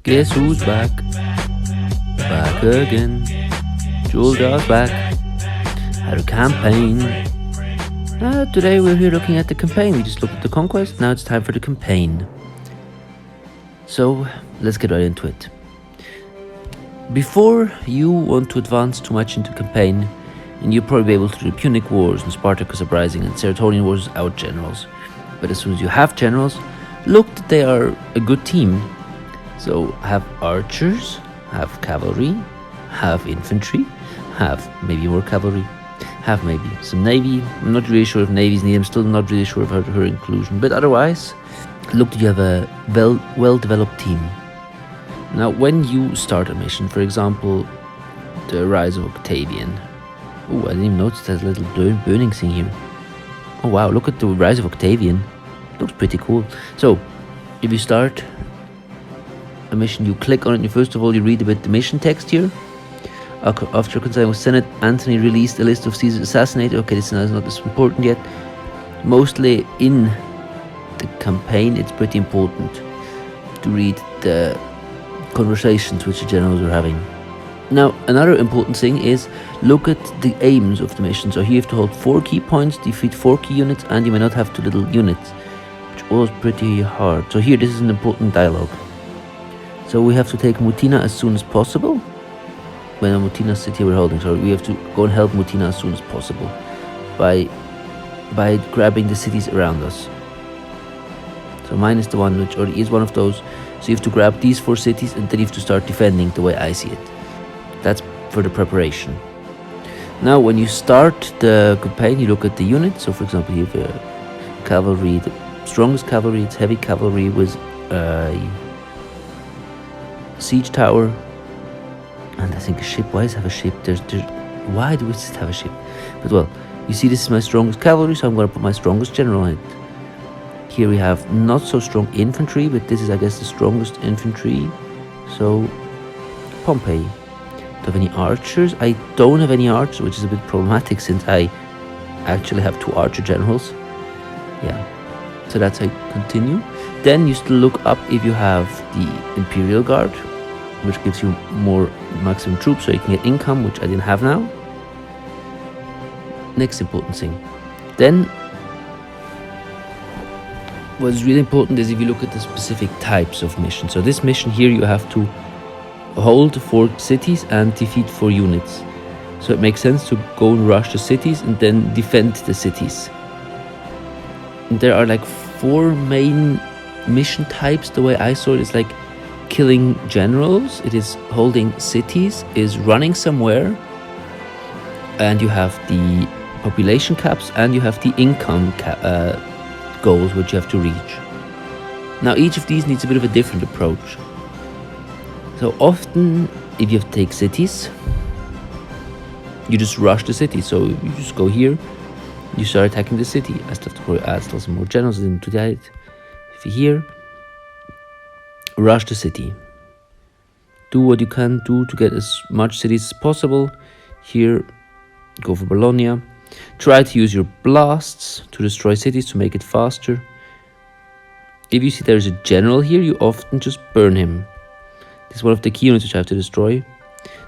Guess who's back? Back again. Juljas back. Our campaign. Today we're here looking at the campaign. We just looked at the conquest. Now it's time for the campaign. So let's get right into it. Before you want to advance too much into campaign, and you'll probably be able to do Punic Wars and Spartacus Uprising and Seratonian Wars without generals. But as soon as you have generals, look that they are a good team. So have archers, have cavalry, have infantry, have maybe more cavalry, have maybe some navy. I'm not really sure if navy's needed. I'm still not really sure about her inclusion. But otherwise, look that you have a well-developed team. Now, when you start a mission, for example, the Rise of Octavian. Oh, I didn't even notice there's a little burning thing here. Oh wow, look at the Rise of Octavian. Looks pretty cool. So, if you start a mission, you click on it. First of all, you read a bit the mission text here. After consulting with Senate, Antony released a list of Caesar's assassinated. Okay, this is not as important yet. Mostly in the campaign, it's pretty important to read the conversations which the generals are having. Now, another important thing is look at the aims of the mission. So here you have to hold 4 key points, defeat 4 key units, and you may not have 2 little units, which was pretty hard. So here, this is an important dialogue. So we have to take Mutina as soon as possible. When Mutina city we're holding, so we have to go and help Mutina as soon as possible by grabbing the cities around us. So mine is the one which already is one of those. So you have to grab these 4 cities and then you have to start defending the way I see it. That's for the preparation. Now, when you start the campaign, you look at the units. So, for example, you have cavalry. The strongest cavalry, it's heavy cavalry with siege tower, and I think a ship. Why does it have a ship? Why do we just have a ship? But well, you see, this is my strongest cavalry, so I'm going to put my strongest general on it. Here we have not so strong infantry, but this is, I guess, the strongest infantry. So, Pompey. Do I have any archers? I don't have any archers, which is a bit problematic since I actually have 2 archer generals. Yeah, so that's how you continue. Then you still look up if you have the Imperial Guard, which gives you more maximum troops, so you can get income, which I didn't have now. Next important thing. Then, what's really important is if you look at the specific types of missions. So this mission here, you have to hold 4 cities and defeat 4 units. So it makes sense to go and rush the cities and then defend the cities. And there are like 4 main mission types. The way I saw it is like killing generals, it is holding cities, is running somewhere, and you have the population caps and you have the income goals which you have to reach. Now each of these needs a bit of a different approach. So often, if you have to take cities, you just rush the city. So you just go here, you start attacking the city. I still have to probably add still some more generals into that. If you're here, rush the city. Do what you can do to get as much cities as possible. Here, go for Bologna. Try to use your blasts to destroy cities to make it faster. If you see there's a general here, you often just burn him. This is one of the key units which I have to destroy.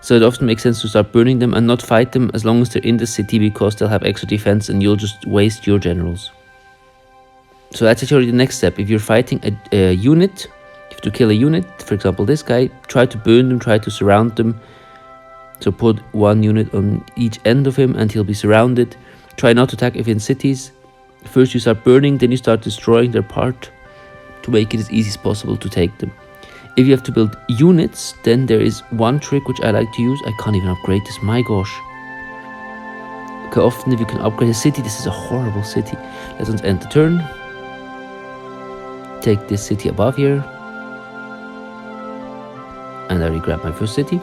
So it often makes sense to start burning them and not fight them as long as they're in the city, because they'll have extra defense and you'll just waste your generals. So that's actually the next step. If you're fighting a unit, you have to kill a unit. For example, this guy, try to burn them, try to surround them. So put 1 unit on each end of him and he'll be surrounded. Try not to attack within cities. First you start burning, then you start destroying their part to make it as easy as possible to take them. If you have to build units, then there is one trick which I like to use. I can't even upgrade this, my gosh. Okay, often if you can upgrade a city, this is a horrible city. Let's end the turn. Take this city above here. And I already grabbed my first city.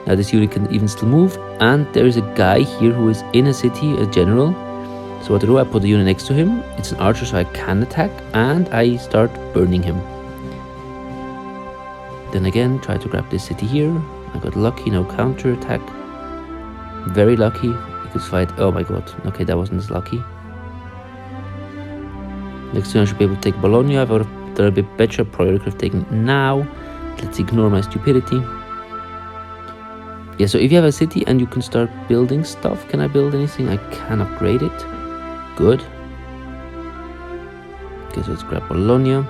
Now this unit can even still move. And there is a guy here who is in a city, a general. So what I do, I put the unit next to him. It's an archer, so I can attack. And I start burning him. Then again, try to grab this city here. I got lucky, no counter attack. Very lucky. You could fight. Oh my god. Okay, that wasn't as lucky. Next turn I should be able to take Bologna. I've done a bit better. Probably could have taken it now. let's ignore my stupidity. Yeah, so if you have a city and you can start building stuff, can I build anything? I can upgrade it. Good. Okay, so let's grab Bologna.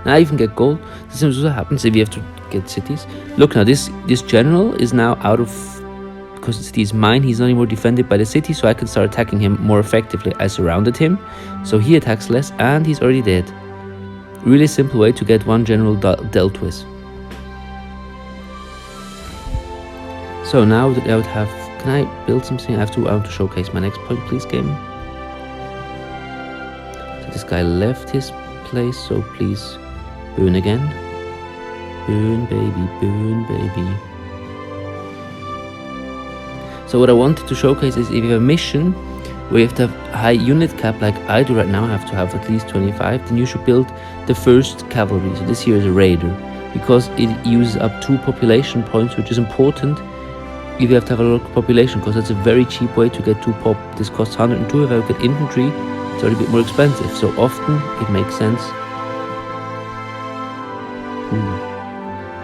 Now I even get gold. This is what happens if you have to get cities. Look now, this general is now out of, because the city is mine, he's not anymore defended by the city, so I can start attacking him more effectively. I surrounded him, so he attacks less, and he's already dead. Really simple way to get one general dealt with. So now that I would have, can I build something? I want to showcase my next point, please, game. So this guy left his place, so please burn again. Burn, baby, burn, baby. So what I wanted to showcase is if you have a mission where you have to have high unit cap, like I do right now, I have to have at least 25, then you should build the first cavalry. So this here is a raider, because it uses up 2 population points, which is important if you have to have a lot of population, because that's a very cheap way to get 2 pop. This costs 102. If I get infantry, it's already a bit more expensive. So often it makes sense.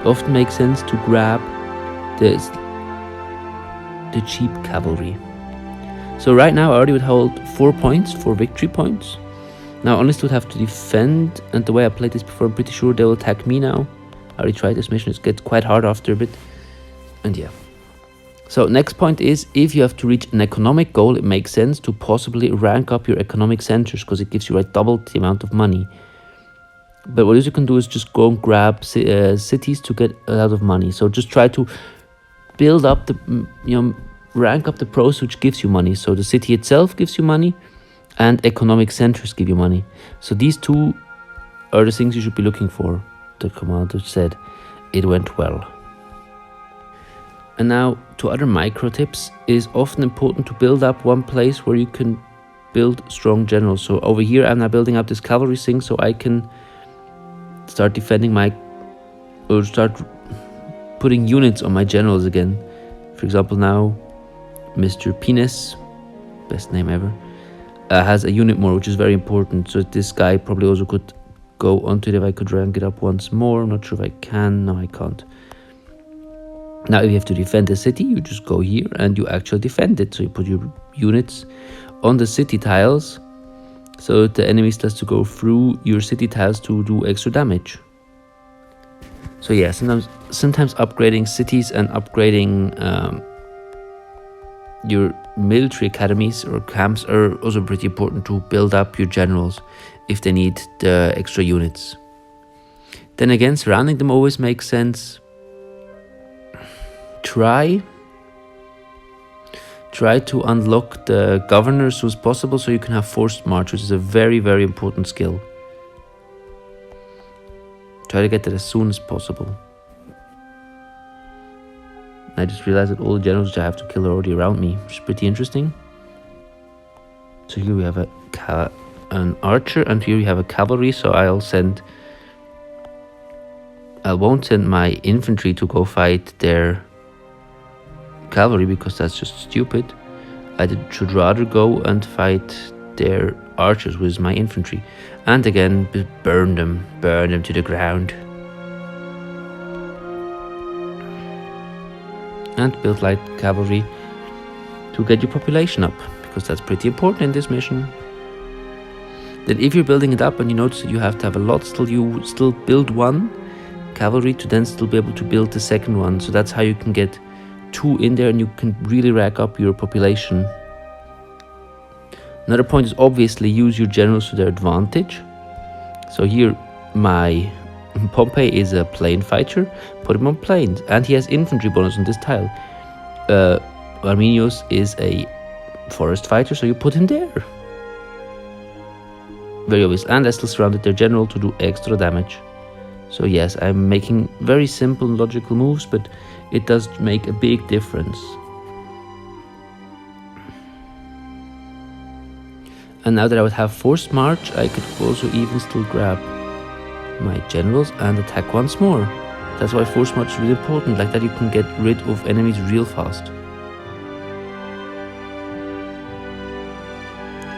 Often makes sense to grab the cheap cavalry. So right now I already would hold 4 points, 4 victory points. Now I honestly would have to defend, and the way I played this before, I'm pretty sure they will attack me now. I already tried this mission, it gets quite hard after a bit. And yeah. So next point is, if you have to reach an economic goal, it makes sense to possibly rank up your economic centers, because it gives you like double the amount of money. But what you can do is just go and grab cities to get a lot of money. So just try to build up the, rank up the pros, which gives you money. So the city itself gives you money, and economic centers give you money. So these 2 are the things you should be looking for. The commander said it went well. And now to other micro tips, it is often important to build up one place where you can build strong generals. So over here I'm now building up this cavalry thing, so I can start defending or start putting units on my generals again. For example, now Mr. Penis, best name ever, has a unit more, which is very important. So this guy probably also could go onto it if I could rank it up once more. I'm not sure if I can. No, I can't. Now if you have to defend a city, you just go here and you actually defend it. So you put your units on the city tiles, so the enemy still has to go through your city tiles to do extra damage. So yeah, sometimes upgrading cities and upgrading your military academies or camps are also pretty important to build up your generals if they need the extra units. Then again, surrounding them always makes sense. Try to unlock the governor as soon as possible, so you can have forced march, which is a very, very important skill. Try to get that as soon as possible. I just realized that all the generals which I have to kill are already around me, which is pretty interesting. So here we have an archer, and here we have a cavalry, so I won't send my infantry to go fight their cavalry, because that's just stupid. I should rather go and fight their archers with my infantry, and again burn them to the ground, and build light cavalry to get your population up, because that's pretty important in this mission. Then if you're building it up and you notice that you have to have a lot, you still build one cavalry to then still be able to build the second one. So that's how you can get 2 in there, and you can really rack up your population. Another point is obviously use your generals to their advantage. So here my Pompey is a plane fighter, put him on planes, and he has infantry bonus on this tile. Arminius is a forest fighter, so you put him there. Very obvious. And I still surrounded their general to do extra damage. So yes, I'm making very simple and logical moves, but it does make a big difference. And now that I would have forced march, I could also even still grab my generals and attack once more. That's why forced march is really important, like that you can get rid of enemies real fast.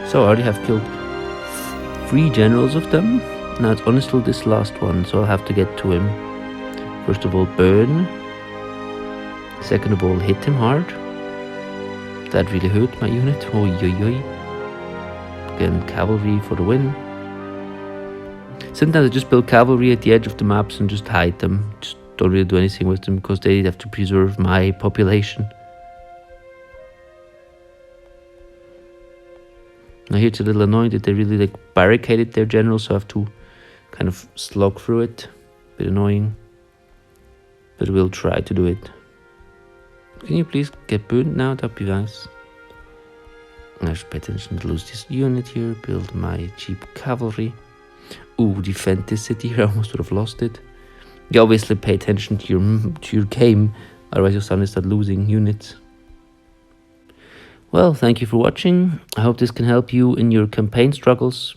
So I already have killed 3 generals of them. Now it's only still this last one, so I'll have to get to him. First of all, burn. Second of all, hit him hard. That really hurt my unit. Oi, oi, oi. Again, cavalry for the win. Sometimes I just build cavalry at the edge of the maps and just hide them. Just don't really do anything with them because they have to preserve my population. Now here it's a little annoying that they really like barricaded their general, so I have to kind of slog through it. Bit annoying, but we'll try to do it. Can you please get burned now? That'd be nice. I should pay attention to lose this unit here. Build my cheap cavalry. Ooh, defend this city here. I almost would have lost it. You obviously pay attention to your game, otherwise you'll suddenly start losing units. Well, thank you for watching. I hope this can help you in your campaign struggles.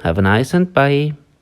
Have a nice and bye.